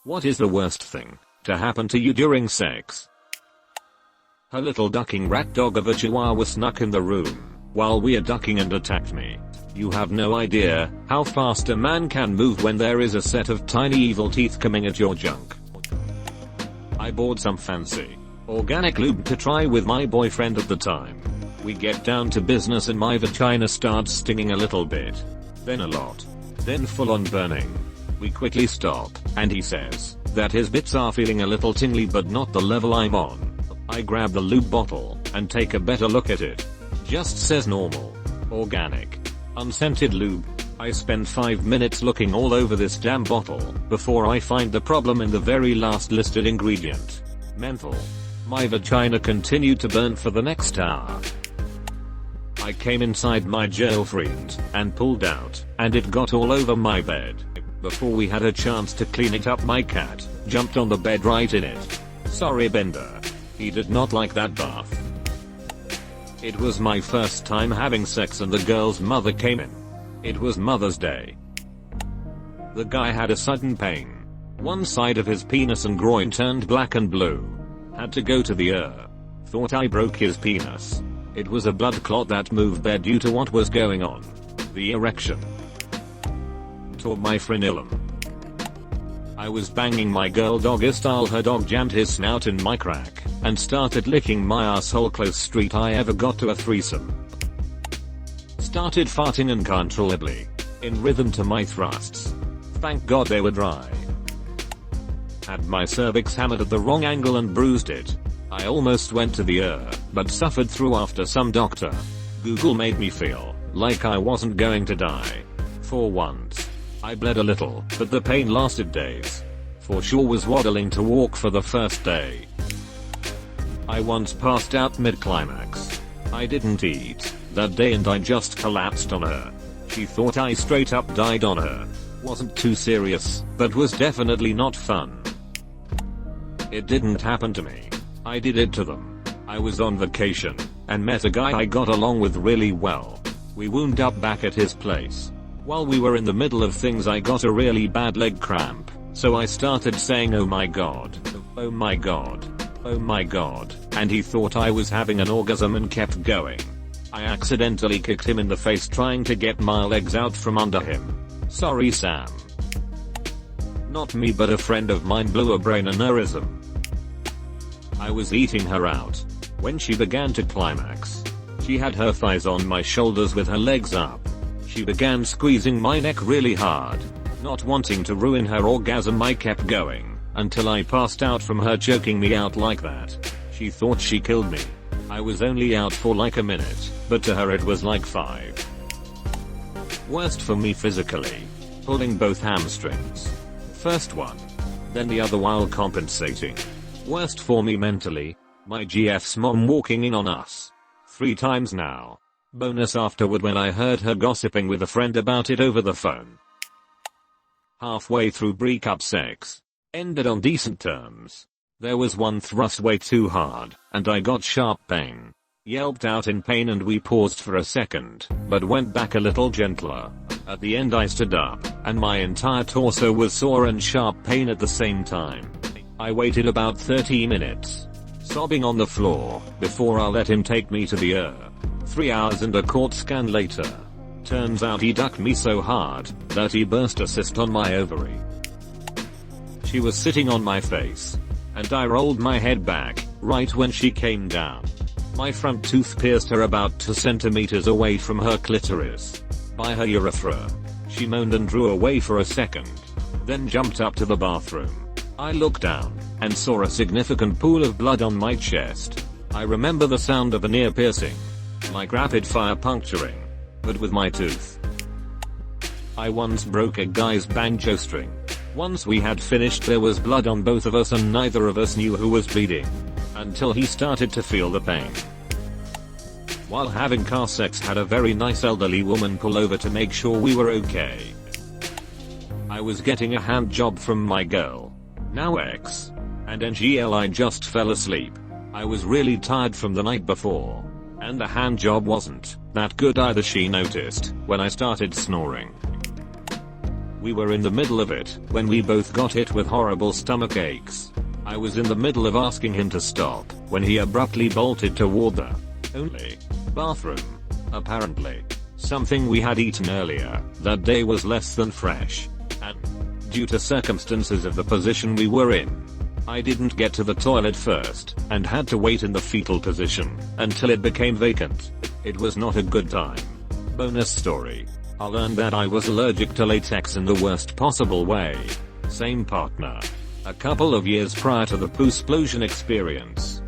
What is the worst thing to happen to you during sex? Her little ducking rat dog of a chihuahua snuck in the room while we are ducking and attacked me. You have no idea how fast a man can move when there is a set of tiny evil teeth coming at your junk. I bought some fancy organic lube to try with my boyfriend at the time. We get down to business and my vagina starts stinging a little bit. Then a lot. Then full on burning. We quickly stop, and he says that his bits are feeling a little tingly but not the level I'm on. I grab the lube bottle and take a better look at it. Just says normal, organic, unscented lube. I spend 5 minutes looking all over this damn bottle before I find the problem in the very last listed ingredient. Menthol. My vagina continued to burn for the next hour. I came inside my girlfriend and pulled out, and it got all over my bed. Before we had a chance to clean it up, my cat jumped on the bed right in it. Sorry, Bender. He did not like that bath. It was my first time having sex and the girl's mother came in. It was Mother's Day. The guy had a sudden pain. One side of his penis and groin turned black and blue. Had to go to the ER. Thought I broke his penis. It was a blood clot that moved there due to what was going on. The erection. Tore my frenulum. I was banging my girl doggy style. Her dog jammed his snout in my crack and started licking my asshole. Close street I ever got to a threesome. Started farting uncontrollably, in rhythm to my thrusts. Thank God they were dry. Had my cervix hammered at the wrong angle and bruised it. I almost went to the ER, but suffered through after some doctor. Google made me feel like I wasn't going to die. For once. I bled a little, but the pain lasted days. For sure was waddling to walk for the first day. I once passed out mid-climax. I didn't eat that day and I just collapsed on her. She thought I straight up died on her. Wasn't too serious, but was definitely not fun. It didn't happen to me. I did it to them. I was on vacation and met a guy I got along with really well. We wound up back at his place. While we were in the middle of things I got a really bad leg cramp, so I started saying oh my god, oh my god, oh my god, and he thought I was having an orgasm and kept going. I accidentally kicked him in the face trying to get my legs out from under him. Sorry Sam. Not me, but a friend of mine blew a brain aneurysm. I was eating her out when she began to climax. She had her thighs on my shoulders with her legs up. She began squeezing my neck really hard. Not wanting to ruin her orgasm, I kept going until I passed out from her choking me out like that. She thought she killed me. I was only out for like a minute, but to her it was like 5. Worst for me physically. Pulling both hamstrings. First one, then the other while compensating. Worst for me mentally. My GF's mom walking in on us. 3 times now. Bonus afterward when I heard her gossiping with a friend about it over the phone. Halfway through breakup sex. Ended on decent terms. There was one thrust way too hard, and I got sharp pain. Yelped out in pain and we paused for a second, but went back a little gentler. At the end I stood up, and my entire torso was sore and sharp pain at the same time. I waited about 30 minutes, sobbing on the floor, before I let him take me to the ER. 3 hours and a CORT scan later. Turns out he ducked me so hard that he burst a cyst on my ovary. She was sitting on my face, and I rolled my head back right when she came down. My front tooth pierced her about 2 centimeters away from her clitoris. By her urethra. She moaned and drew away for a second, then jumped up to the bathroom. I looked down and saw a significant pool of blood on my chest. I remember the sound of an ear piercing, like rapid fire puncturing, but with my tooth. I once broke a guy's banjo string. Once we had finished there was blood on both of us and neither of us knew who was bleeding, until he started to feel the pain. While having car sex, had a very nice elderly woman pull over to make sure we were okay. I was getting a hand job from my girl, now ex, and NGL I just fell asleep. I was really tired from the night before, and the hand job wasn't that good either. She noticed when I started snoring. We were in the middle of it when we both got hit with horrible stomach aches. I was in the middle of asking him to stop when he abruptly bolted toward the only bathroom. Apparently, something we had eaten earlier that day was less than fresh, and due to circumstances of the position we were in, I didn't get to the toilet first and had to wait in the fetal position until it became vacant. It was not a good time. Bonus story. I learned that I was allergic to latex in the worst possible way. Same partner. A couple of years prior to the poo-splosion experience.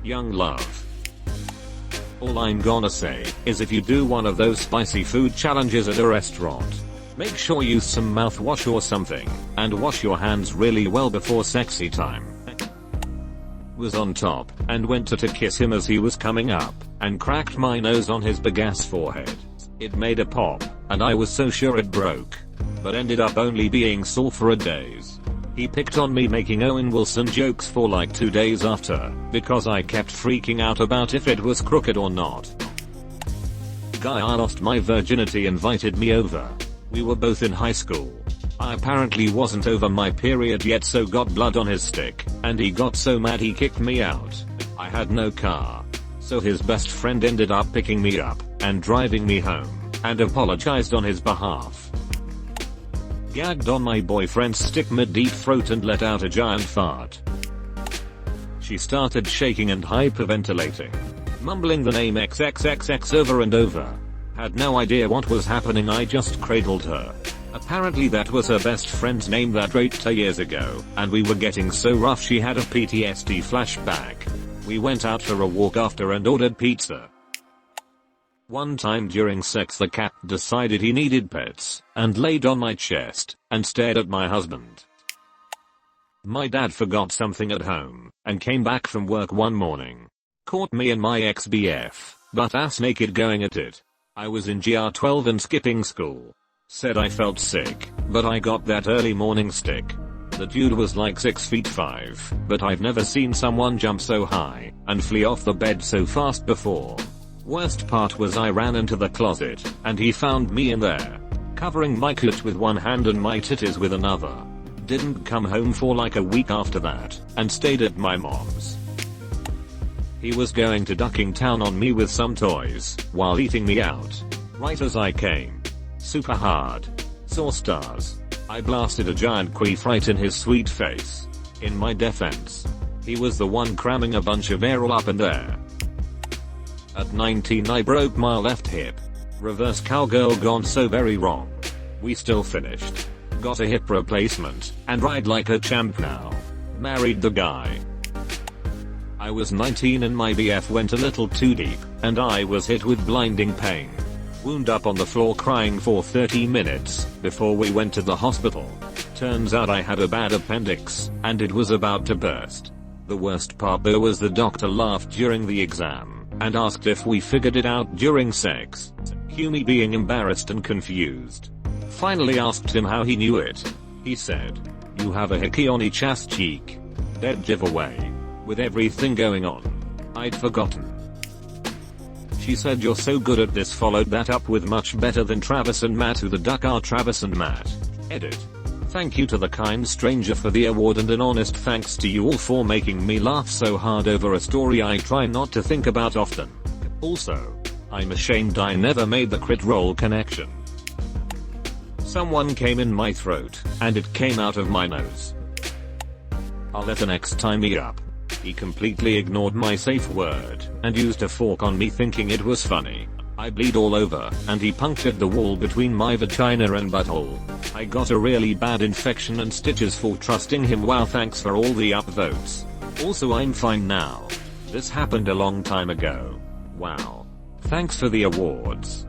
Young love. All I'm gonna say is if you do one of those spicy food challenges at a restaurant, make sure you use some mouthwash or something, and wash your hands really well before sexy time. Was on top, and went to kiss him as he was coming up, and cracked my nose on his big ass forehead. It made a pop, and I was so sure it broke. But ended up only being sore for a days. He picked on me making Owen Wilson jokes for like 2 days after, because I kept freaking out about if it was crooked or not. Guy I lost my virginity invited me over. We were both in high school. I apparently wasn't over my period yet, so got blood on his stick, and he got so mad he kicked me out. I had no car. So his best friend ended up picking me up and driving me home, and apologized on his behalf. Gagged on my boyfriend's stick mid-deep throat and let out a giant fart. She started shaking and hyperventilating, mumbling the name XXXX over and over. Had no idea what was happening, I just cradled her. Apparently that was her best friend's name that raped her years ago, and we were getting so rough she had a PTSD flashback. We went out for a walk after and ordered pizza. One time during sex the cat decided he needed pets, and laid on my chest, and stared at my husband. My dad forgot something at home, and came back from work one morning. Caught me and my ex-BF, butt ass naked going at it. I was in GR 12 and skipping school. Said I felt sick, but I got that early morning stick. The dude was like 6'5", but I've never seen someone jump so high, and flee off the bed so fast before. Worst part was I ran into the closet, and he found me in there, covering my clit with one hand and my titties with another. Didn't come home for like a week after that, and stayed at my mom's. He was going to ducking town on me with some toys, while eating me out. Right as I came. Super hard. Saw stars. I blasted a giant queef right in his sweet face. In my defense, he was the one cramming a bunch of air all up in there. At 19 I broke my left hip. Reverse cowgirl gone so very wrong. We still finished. Got a hip replacement, and ride like a champ now. Married the guy. I was 19 and my BF went a little too deep, and I was hit with blinding pain. Wound up on the floor crying for 30 minutes, before we went to the hospital. Turns out I had a bad appendix, and it was about to burst. The worst part though was the doctor laughed during the exam, and asked if we figured it out during sex. Cue me being embarrassed and confused. Finally asked him how he knew it. He said, "You have a hickey on each ass cheek." Dead giveaway. With everything going on, I'd forgotten. She said, "You're so good at this," followed that up with "much better than Travis and Matt, who the duck are Travis and Matt." Edit. Thank you to the kind stranger for the award, and an honest thanks to you all for making me laugh so hard over a story I try not to think about often. Also, I'm ashamed I never made the crit roll connection. Someone came in my throat, and it came out of my nose. I'll let the next time me up. He completely ignored my safe word, and used a fork on me thinking it was funny. I bleed all over, and he punctured the wall between my vagina and butthole. I got a really bad infection and stitches for trusting him. Wow, thanks for all the upvotes. Also, I'm fine now. This happened a long time ago. Wow. Thanks for the awards.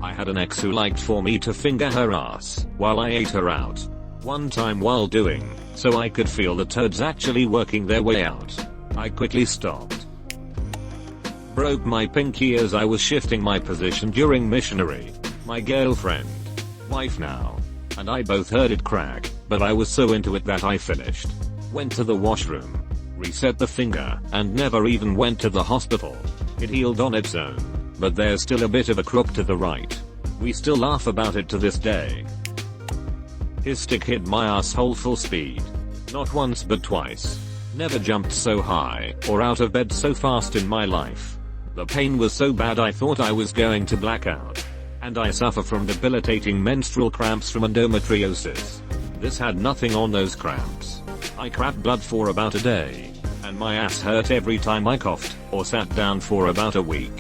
I had an ex who liked for me to finger her ass while I ate her out. One time while doing so, I could feel the turds actually working their way out. I quickly stopped. Broke my pinky as I was shifting my position during missionary. My girlfriend, wife now, and I both heard it crack, but I was so into it that I finished. Went to the washroom, reset the finger, and never even went to the hospital. It healed on its own, but there's still a bit of a crook to the right. We still laugh about it to this day. His stick hit my asshole full speed. Not once but twice. Never jumped so high or out of bed so fast in my life. The pain was so bad I thought I was going to black out. And I suffer from debilitating menstrual cramps from endometriosis. This had nothing on those cramps. I crapped blood for about a day. And my ass hurt every time I coughed or sat down for about a week.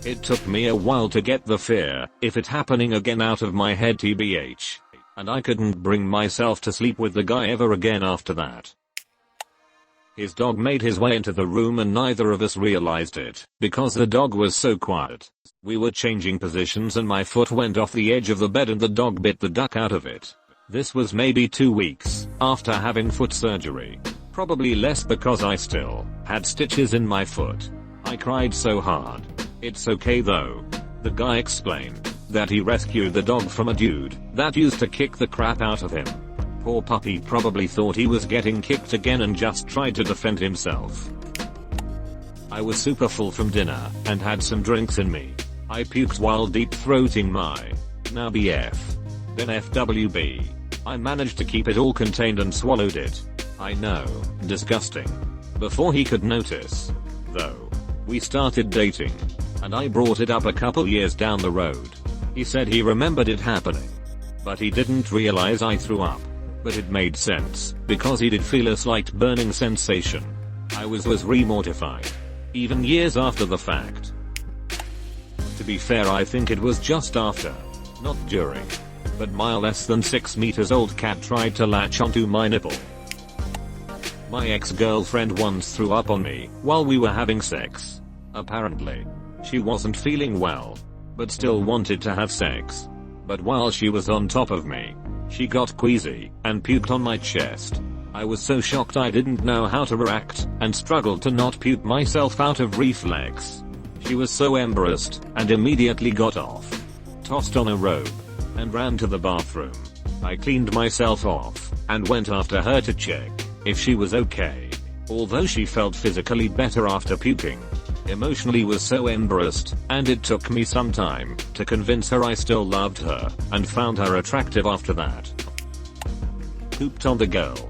It took me a while to get the fear, if it happening again, out of my head tbh. And I couldn't bring myself to sleep with the guy ever again after that. His dog made his way into the room and neither of us realized it, because the dog was so quiet. We were changing positions and my foot went off the edge of the bed and the dog bit the duck out of it. This was maybe 2 weeks after having foot surgery. Probably less because I still had stitches in my foot. I cried so hard. It's okay though. The guy explained that he rescued the dog from a dude that used to kick the crap out of him. Poor puppy probably thought he was getting kicked again and just tried to defend himself. I was super full from dinner and had some drinks in me. I puked while deep throating my now BF, then FWB. I managed to keep it all contained and swallowed it. I know, disgusting. Before he could notice, though. We started dating. And I brought it up a couple years down the road. He said he remembered it happening. But he didn't realize I threw up. But it made sense, because he did feel a slight burning sensation. I was re-mortified. Even years after the fact. To be fair, I think it was just after. Not during. But my less than 6 meters old cat tried to latch onto my nipple. My ex-girlfriend once threw up on me while we were having sex. Apparently. She wasn't feeling well. But still wanted to have sex. But while she was on top of me, she got queasy and puked on my chest. I was so shocked I didn't know how to react and struggled to not puke myself out of reflex. She was so embarrassed and immediately got off, tossed on a robe, and ran to the bathroom. I cleaned myself off and went after her to check if she was okay. Although she felt physically better after puking, emotionally was so embarrassed, and it took me some time to convince her I still loved her and found her attractive after that. Pooped on the girl.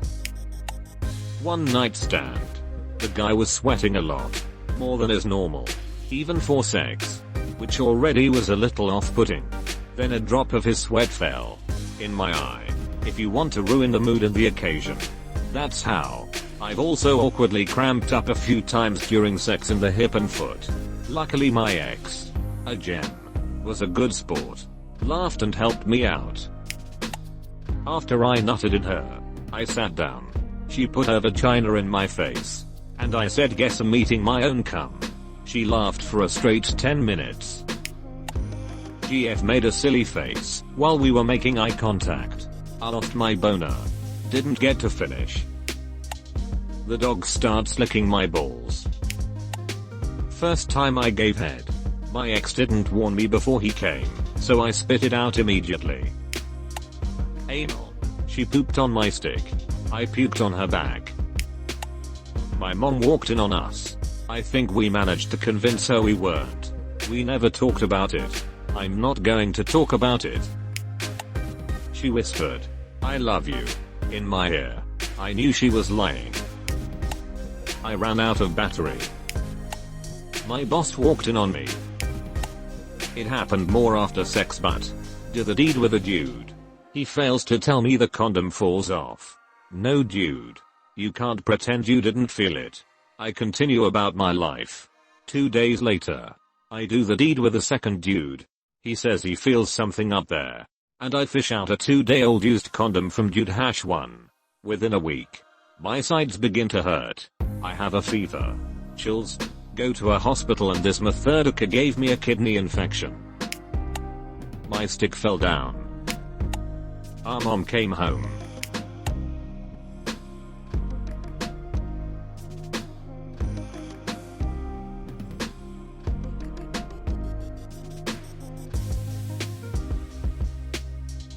One night stand. The guy was sweating a lot. More than is normal. Even for sex. Which already was a little off-putting. Then a drop of his sweat fell in my eye. If you want to ruin the mood and the occasion, that's how. I've also awkwardly cramped up a few times during sex in the hip and foot. Luckily my ex, a gem, was a good sport. Laughed and helped me out. After I nutted in her, I sat down. She put her vagina in my face. And I said, guess I'm eating my own cum. She laughed for a straight 10 minutes. GF made a silly face while we were making eye contact. I lost my boner. Didn't get to finish. The dog starts licking my balls. First time I gave head. My ex didn't warn me before he came, so I spit it out immediately. Anal. She pooped on my stick. I puked on her back. My mom walked in on us. I think we managed to convince her we weren't. We never talked about it. I'm not going to talk about it. She whispered, "I love you," in my ear. I knew she was lying. I ran out of battery. My boss walked in on me. It happened more after sex, but did the deed with a dude. He fails to tell me the condom falls off. No dude. You can't pretend you didn't feel it. I continue about my life. 2 days later, I do the deed with a second dude. He says he feels something up there. And I fish out a 2-day-old used condom from dude #1. Within a week, my sides begin to hurt. I have a fever, chills, go to a hospital, and this methodica gave me a kidney infection. My stick fell down. Our mom came home.